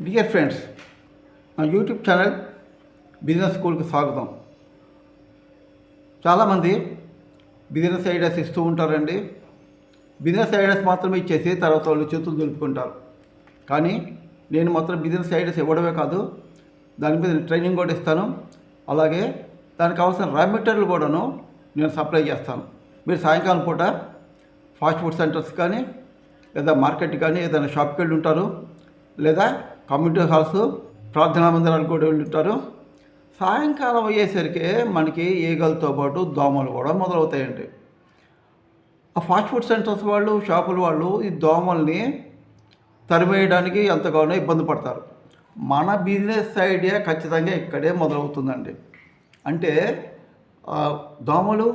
Dear friends, నా YouTube channel business స్కూల్కి స్వాగతం. చాలామంది బిజినెస్ ఐడియాస్ ఇస్తూ ఉంటారండి. బిజినెస్ ఐడియాస్ మాత్రమే ఇచ్చేసి తర్వాత వాళ్ళు చేతులు దులుపుకుంటారు. కానీ నేను మాత్రం బిజినెస్ ఐడియాస్ ఇవ్వడమే కాదు, దాని మీద ట్రైనింగ్ కూడా ఇస్తాను. అలాగే దానికి కావాల్సిన రా మెటీరియల్ కూడాను నేను సప్లై చేస్తాను. మీరు సాయంకాలం పూట ఫాస్ట్ ఫుడ్ సెంటర్స్ కానీ లేదా మార్కెట్ కానీ ఏదైనా షాప్కి వెళ్ళి ఉంటారు, లేదా కమ్యూనిటీ హాల్స్, ప్రార్థనా మందిరాలు కూడా వెళ్ళి ఉంటారు. సాయంకాలం అయ్యేసరికి మనకి ఈగలతో పాటు దోమలు కూడా మొదలవుతాయండి. ఆ ఫాస్ట్ ఫుడ్ సెంటర్స్ వాళ్ళు, షాపుల వాళ్ళు ఈ దోమల్ని తరిమేయడానికి ఎంతగానో ఇబ్బంది పడతారు. మన బిజినెస్ ఐడియా ఖచ్చితంగా ఇక్కడే మొదలవుతుందండి. అంటే దోమలు,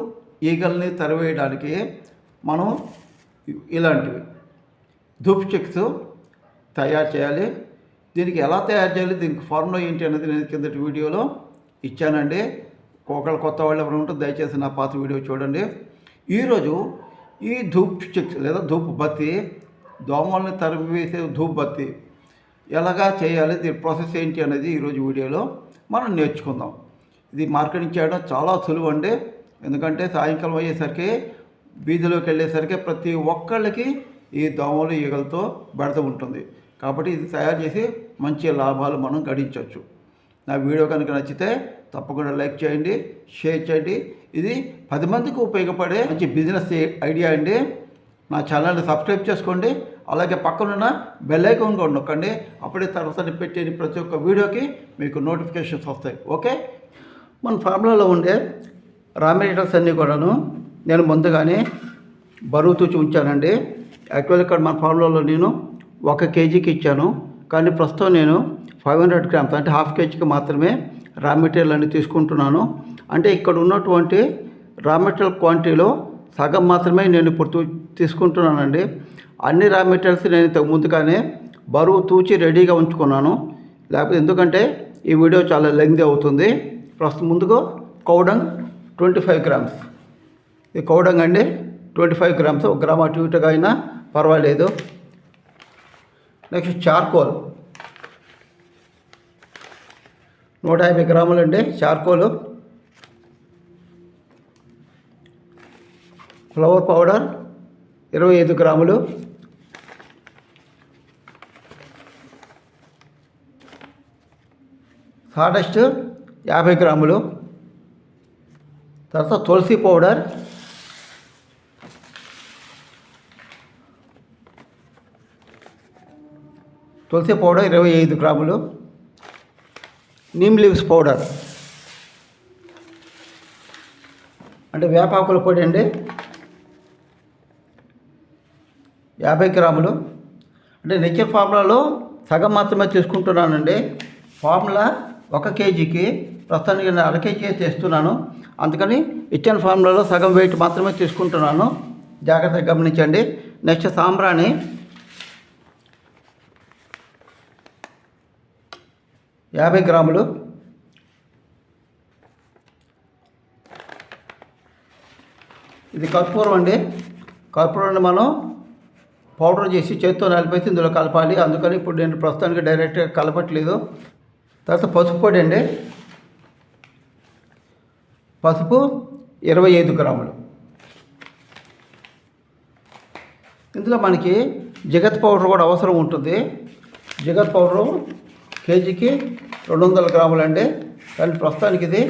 ఈగల్ని తరివేయడానికి మనం ఇలాంటివి ధూప్ స్టిక్స్ తయారు చేయాలి. దీనికి ఎలా తయారు చేయాలి, దీనికి ఫార్ములా ఏంటి అనేది నేను కిందటి వీడియోలో ఇచ్చానండి. ఒకళ్ళు కొత్త వాళ్ళు ఎవరు ఉంటే దయచేసి నా పాత వీడియో చూడండి. ఈరోజు ఈ ధూప్ స్టిక్స్ లేదా ధూప్ బత్తి, దోమల్ని తరిమివేసే ధూప్ బత్తి ఎలాగా చేయాలి, దీని ప్రాసెస్ ఏంటి అనేది ఈరోజు వీడియోలో మనం నేర్చుకుందాం. ఇది మార్కెటింగ్ చేయడం చాలా సులువు అండి. ఎందుకంటే సాయంకాలం అయ్యేసరికి వీధిలోకి వెళ్ళేసరికి ప్రతి ఒక్కళ్ళకి ఈ దోమలు, ఈగలతో బెడత ఉంటుంది. కాబట్టి ఇది తయారు చేసి మంచి లాభాలు మనం గడించవచ్చు. నా వీడియో కనుక నచ్చితే తప్పకుండా లైక్ చేయండి, షేర్ చేయండి. ఇది 10 మందికి ఉపయోగపడే మంచి బిజినెస్ ఐడియా అండి. నా ఛానల్ని సబ్స్క్రైబ్ చేసుకోండి. అలాగే పక్కనున్న బెల్ ఐకాన్ కూడా నొక్కండి. అప్పుడే తర్వాత పెట్టే ప్రతి ఒక్క వీడియోకి మీకు నోటిఫికేషన్స్ వస్తాయి. ఓకే, మన ఫార్ములాలో ఉండే రా మెటీరియల్స్ అన్నీ కూడాను నేను ముందుగానే బరువు తూచి ఉంచానండి. యాక్చువల్ ఇక్కడ మన ఫార్ములాలో నేను 1 కేజీకి ఇచ్చాను, కానీ ప్రస్తుతం నేను 500 గ్రామ్స్ అంటే హాఫ్ కేజీకి మాత్రమే రా మెటీరియల్ అన్ని తీసుకుంటున్నాను. అంటే ఇక్కడ ఉన్నటువంటి రా మెటీరియల్ క్వాంటిటీలో సగం మాత్రమే నేను ఇప్పుడు తీసుకుంటున్నానండి. అన్ని రా మెటీరియల్స్ నేను ఇంతకు ముందుగానే బరువు తూచి రెడీగా ఉంచుకున్నాను. లేకపోతే ఎందుకంటే ఈ వీడియో చాలా లెంగ్తీ అవుతుంది. ప్రస్తుతం ముందుగా కౌడంగ్ 25 గ్రామ్స్. ఇది కౌడంగ్ అండి, 25 గ్రామ్స్. 1 గ్రామ్ అటు ఇటుగా అయినా పర్వాలేదు. నెక్స్ట్ చార్కోల్ 150 గ్రాములు అండి చార్కోలు. ఫ్లవర్ పౌడర్ 25 గ్రాములు. సాడస్ట్ 50 గ్రాములు. తర్వాత తులసి పౌడర్ తులసి పౌడర్ 25 గ్రాములు. నీమ్ లీవ్స్ పౌడర్ అంటే వేపాకుల పొడి అండి, 50 గ్రాములు. అంటే నిత్య ఫార్ములాలో సగం మాత్రమే తీసుకుంటున్నానండి. ఫార్ములా 1 కేజీకి ప్రస్తుతానికి నేను 1/2 కేజీ చేస్తున్నాను. అందుకని ఇచ్చిన ఫార్ములాలో సగం వెయిట్ మాత్రమే తీసుకుంటున్నాను. జాగ్రత్తగా గమనించండి. నెక్స్ట్ సాంబ్రాణి 50 గ్రాములు. ఇది కర్పూరం అండి. కర్పూరాన్ని మనం పౌడర్ చేసి చేత్తో నలిపేసి ఇందులో కలపాలి. అందుకని ఇప్పుడు నేను ప్రస్తుతానికి డైరెక్ట్గా కలపట్లేదు. తర్వాత పసుపు పొడి అండి, పసుపు 25 గ్రాములు. ఇందులో మనకి జగత్ పౌడర్ కూడా అవసరం ఉంటుంది. జగత్ పౌడరు కేజీకి 200 గ్రాములు అండి, కానీ ప్రస్తుతానికి ఇది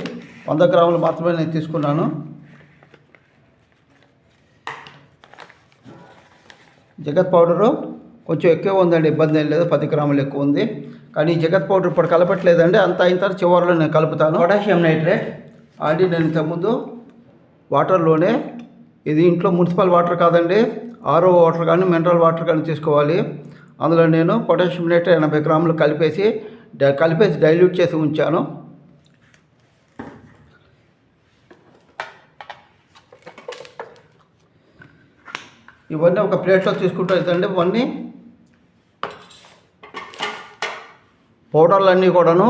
100 గ్రాములు మాత్రమే నేను తీసుకున్నాను. జగత్ పౌడరు కొంచెం ఎక్కువ ఉందండి, ఇబ్బంది ఏం లేదు, 10 గ్రాములు ఎక్కువ ఉంది. కానీ జగత్ పౌడర్ ఇప్పుడు కలపట్లేదండి, అంత అయిన తర్వాత చివరిలో నేను కలుపుతాను. పొటాషియం నైట్రేట్ ఆల్రెడీ నేను ఇంతకుముందు వాటర్లోనే, ఇది ఇంట్లో మున్సిపల్ వాటర్ కాదండి, ఆర్ఓ వాటర్ కానీ మినరల్ వాటర్ కానీ తీసుకోవాలి. అందులో నేను పొటాషియం నైట్రేట్ 80 గ్రాములు కలిపేసి డైల్యూట్ చేసి ఉంచాను. ఇవన్నీ ఒక ప్లేట్లో తీసుకుంటూ ఇదండి. ఇవన్నీ పౌడర్లన్నీ కూడాను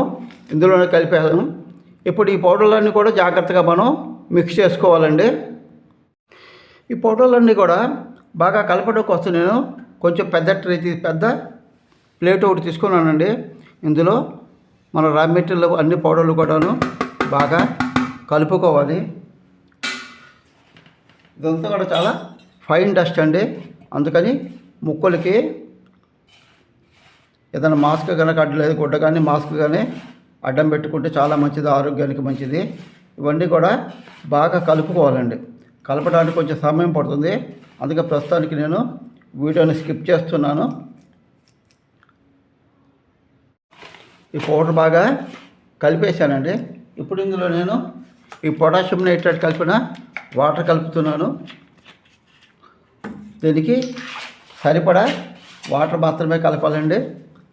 ఇందులోనే కలిపాను. ఇప్పుడు ఈ పౌడర్లన్నీ కూడా జాగ్రత్తగా మనం మిక్స్ చేసుకోవాలండి. ఈ పౌడర్లన్నీ కూడా బాగా కలపడం కోసం నేను కొంచెం పెద్ద ప్లేట్ ఒకటి తీసుకున్నానండి. ఇందులో మన రా మెటీరియల్ అన్ని పౌడర్లు కూడాను బాగా కలుపుకోవాలి. ఇదంతా కూడా చాలా ఫైన్ డస్ట్ అండి. అందుకని ముక్కలకి ఏదైనా మాస్క్ కనుక అడ్డలేదు, గుడ్డ కానీ మాస్క్ కానీ అడ్డం పెట్టుకుంటే చాలా మంచిది, ఆరోగ్యానికి మంచిది. ఇవన్నీ కూడా బాగా కలుపుకోవాలండి. కలపడానికి కొంచెం సమయం పడుతుంది. అందుకే ప్రస్తుతానికి నేను వీడియోని స్కిప్ చేస్తున్నాను. ఈ పౌడర్ బాగా కలిపేశానండి. ఇప్పుడు ఇందులో నేను ఈ పొటాషియం నైట్రేట్ కలిపిన వాటర్ కలుపుతున్నాను. దీనికి సరిపడా వాటర్ మాత్రమే కలపాలండి.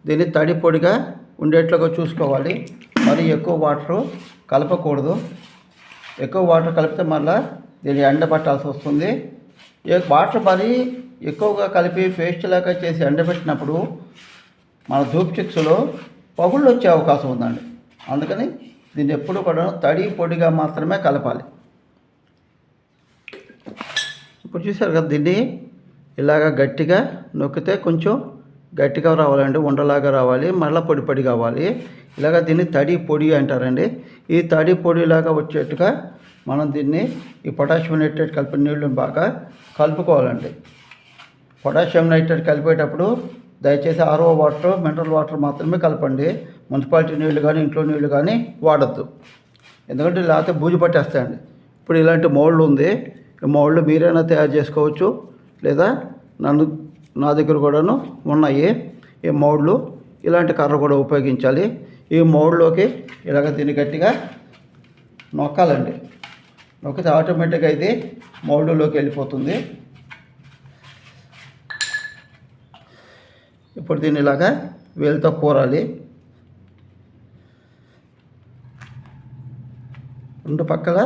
దీన్ని తడి పొడిగా ఉండేట్లుగా చూసుకోవాలి. మరి ఎక్కువ వాటర్ కలపకూడదు. ఎక్కువ వాటర్ కలిపితే మళ్ళీ దీన్ని ఎండబెట్టాల్సి వస్తుంది. వాటర్ మరీ ఎక్కువగా కలిపి పేస్ట్ లాగా చేసి ఎండబెట్టినప్పుడు మన ధూప్ చిక్స్లో పగుళ్ళు వచ్చే అవకాశం ఉందండి. అందుకని దీన్ని ఎప్పుడు కూడా తడి పొడిగా మాత్రమే కలపాలి. ఇప్పుడు చూసారు కదా, దీన్ని ఇలాగ గట్టిగా నొక్కితే కొంచెం గట్టిగా రావాలండి, ఉండలాగా రావాలి, మళ్ళీ పొడి పొడి కావాలి. ఇలాగ దీన్ని తడి పొడి అంటారండి. ఈ తడి పొడిలాగా వచ్చేట్టుగా మనం దీన్ని ఈ పొటాషియం నైట్రేట్ కలిపిన నీళ్ళని బాగా కలుపుకోవాలండి. పొటాషియం నైట్రేట్ కలిపేటప్పుడు దయచేసి ఆర్ఓ వాటర్, మినరల్ వాటర్ మాత్రమే కలపండి. మున్సిపాలిటీ నీళ్ళు కానీ ఇంట్లో నీళ్ళు కానీ వాడద్దు. ఎందుకంటే లేకపోతే బూజు పట్టేస్తాయండి. ఇప్పుడు ఇలాంటి మౌల్డ్ ఉంది. ఈ మౌల్డ్ మీరైనా తయారు చేసుకోవచ్చు, లేదా నా దగ్గర కూడాను ఉన్నాయి ఈ మౌల్డ్లు. ఇలాంటి కర్ర కూడా ఉపయోగించాలి. ఈ మౌల్డ్లోకి ఇలాగ దీన్ని గట్టిగా నొక్కాలండి. నొక్కితే ఆటోమేటిక్గా ఇది మౌల్డ్లోకి వెళ్ళిపోతుంది. ఇప్పుడు దీన్ని ఇలాగా వేలుతో కూరాలి. రెండు పక్కల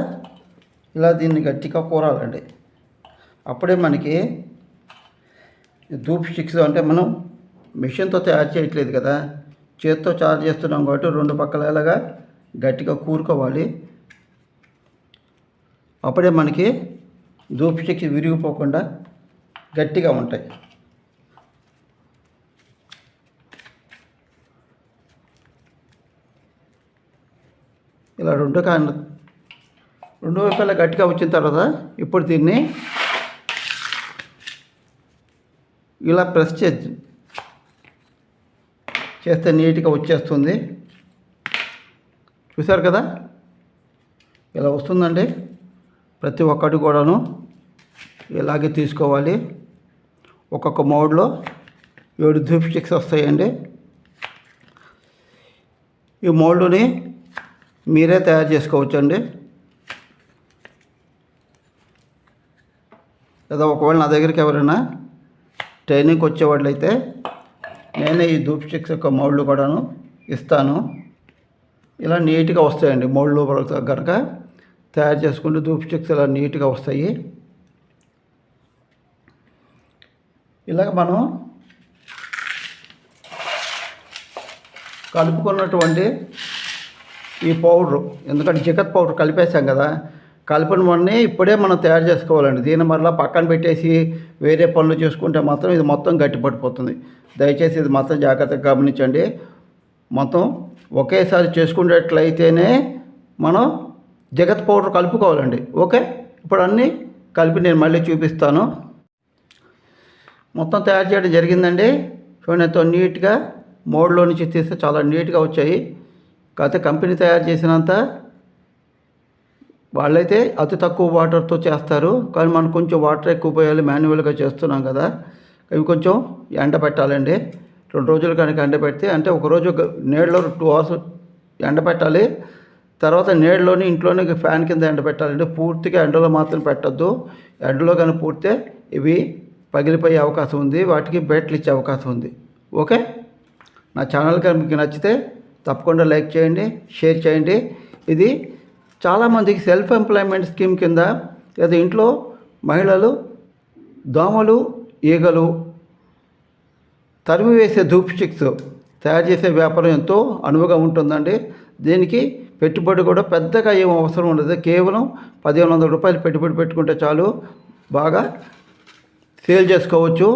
ఇలా దీన్ని గట్టిగా కూరాలండి. అప్పుడే మనకి ధూప్ స్టిక్స్ అంటే మనం మిషన్తో తయారు చేయట్లేదు కదా, చేత్తో చార్జ్ చేస్తున్నాం కాబట్టి రెండు పక్కల ఇలాగా గట్టిగా కూరుకోవాలి. అప్పుడే మనకి ధూప్ స్టిక్స్ విరిగిపోకుండా గట్టిగా ఉంటాయి. ఇలా రెండు వైపులా గట్టిగా వచ్చిన తర్వాత ఇప్పుడు దీన్ని ఇలా ప్రెస్ చేస్తే నీట్గా వచ్చేస్తుంది. చూసారు కదా, ఇలా వస్తుందండి. ప్రతి ఒక్కటి కూడాను ఇలాగే తీసుకోవాలి. ఒక్కొక్క మోడ్లో 7 ధూప్ స్టిక్స్ వస్తాయండి. ఈ మోల్డ్ని మీరే తయారు చేసుకోవచ్చండి. లేదా ఒకవేళ నా దగ్గరికి ఎవరైనా ట్రైనింగ్కి వచ్చేవాళ్ళు అయితే నేనే ఈ ధూప్ స్టిక్స్ యొక్క మౌల్డ్ కూడాను ఇస్తాను. ఇలా నీట్గా వస్తాయండి. మౌల్డ్ కనుక తయారు చేసుకుంటే ధూప్ స్టిక్స్ ఇలా నీట్గా వస్తాయి. ఇలాగ మనం కలుపుకున్నటువంటి ఈ పౌడరు, ఎందుకంటే జిగత్ పౌడర్ కలిపేసాం కదా, కలిపినవన్నీ ఇప్పుడే మనం తయారు చేసుకోవాలండి. దీన్ని మరలా పక్కన పెట్టేసి వేరే పనులు చేసుకుంటే మాత్రం ఇది మొత్తం గట్టిపడిపోతుంది. దయచేసి ఇది మాత్రం జాగ్రత్తగా గమనించండి. మొత్తం ఒకేసారి చేసుకునేట్లయితేనే మనం జగత్ పౌడర్ కలుపుకోవాలండి. ఓకే, ఇప్పుడు అన్నీ కలిపి నేను మళ్ళీ చూపిస్తాను. మొత్తం తయారు చేయడం జరిగిందండి. చూడండి ఎంతో నీట్గా మోడ్లో నుంచి తీస్తే చాలా నీట్గా వచ్చాయి. కాకపోతే కంపెనీ తయారు చేసినంత వాళ్ళైతే అతి తక్కువ వాటర్తో చేస్తారు, కానీ మనం కొంచెం వాటర్ ఎక్కువ పోయాలి. మాన్యువల్గా చేస్తున్నాం కదా, ఇవి కొంచెం ఎండబెట్టాలండి. 2 రోజులు కనుక ఎండబెడితే, అంటే ఒకరోజు నీడలో 2 hours ఎండబెట్టాలి. తర్వాత నీడలోని ఇంట్లోనే ఫ్యాన్ కింద ఎండబెట్టాలండి. పూర్తిగా ఎండలో మాత్రం పెట్టద్దు. ఎండలో కానీ పూర్తే ఇవి పగిలిపోయే అవకాశం ఉంది, వాటికి బెట్లు ఇచ్చే అవకాశం ఉంది. ఓకే, నా ఛానల్ కనుక మీకు నచ్చితే తప్పకుండా లైక్ చేయండి, షేర్ చేయండి. ఇది చాలామందికి సెల్ఫ్ ఎంప్లాయ్మెంట్ స్కీమ్ కింద, లేదా ఇంట్లో మహిళలు దోమలు ఈగలు తరిమి వేసే ధూప్ స్టిక్స్ తయారు చేసే వ్యాపారం ఎంతో అనువుగా ఉంటుందండి. దీనికి పెట్టుబడి కూడా పెద్దగా ఏం అవసరం ఉండదు. కేవలం 1500 రూపాయలు పెట్టుబడి పెట్టుకుంటే చాలు, బాగా సేల్ చేసుకోవచ్చు.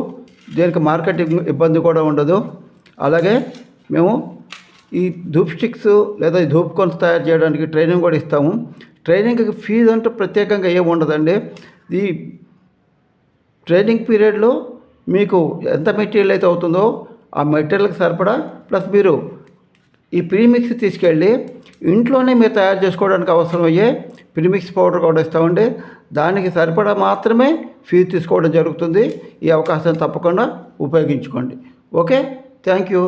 దీనికి మార్కెటింగ్ ఇబ్బంది కూడా ఉండదు. అలాగే మేము ఈ ధూప్ స్టిక్స్ లేదా ఈ ధూప్ కొన్స్ తయారు చేయడానికి ట్రైనింగ్ కూడా ఇస్తాము. ట్రైనింగ్కి ఫీజు అంటూ ప్రత్యేకంగా ఏమి ఉండదండి. ఈ ట్రైనింగ్ పీరియడ్లో మీకు ఎంత మెటీరియల్ అయితే అవుతుందో ఆ మెటీరియల్కి సరిపడా ప్లస్ మీరు ఈ ప్రీమిక్స్ తీసుకెళ్ళి ఇంట్లోనే మీరు తయారు చేసుకోవడానికి అవసరమయ్యే ప్రీమిక్స్ పౌడర్ కూడా ఇస్తామండి. దానికి సరిపడా మాత్రమే ఫీజు తీసుకోవడం జరుగుతుంది. ఈ అవకాశాన్ని తప్పకుండా ఉపయోగించుకోండి. Okay, thank you.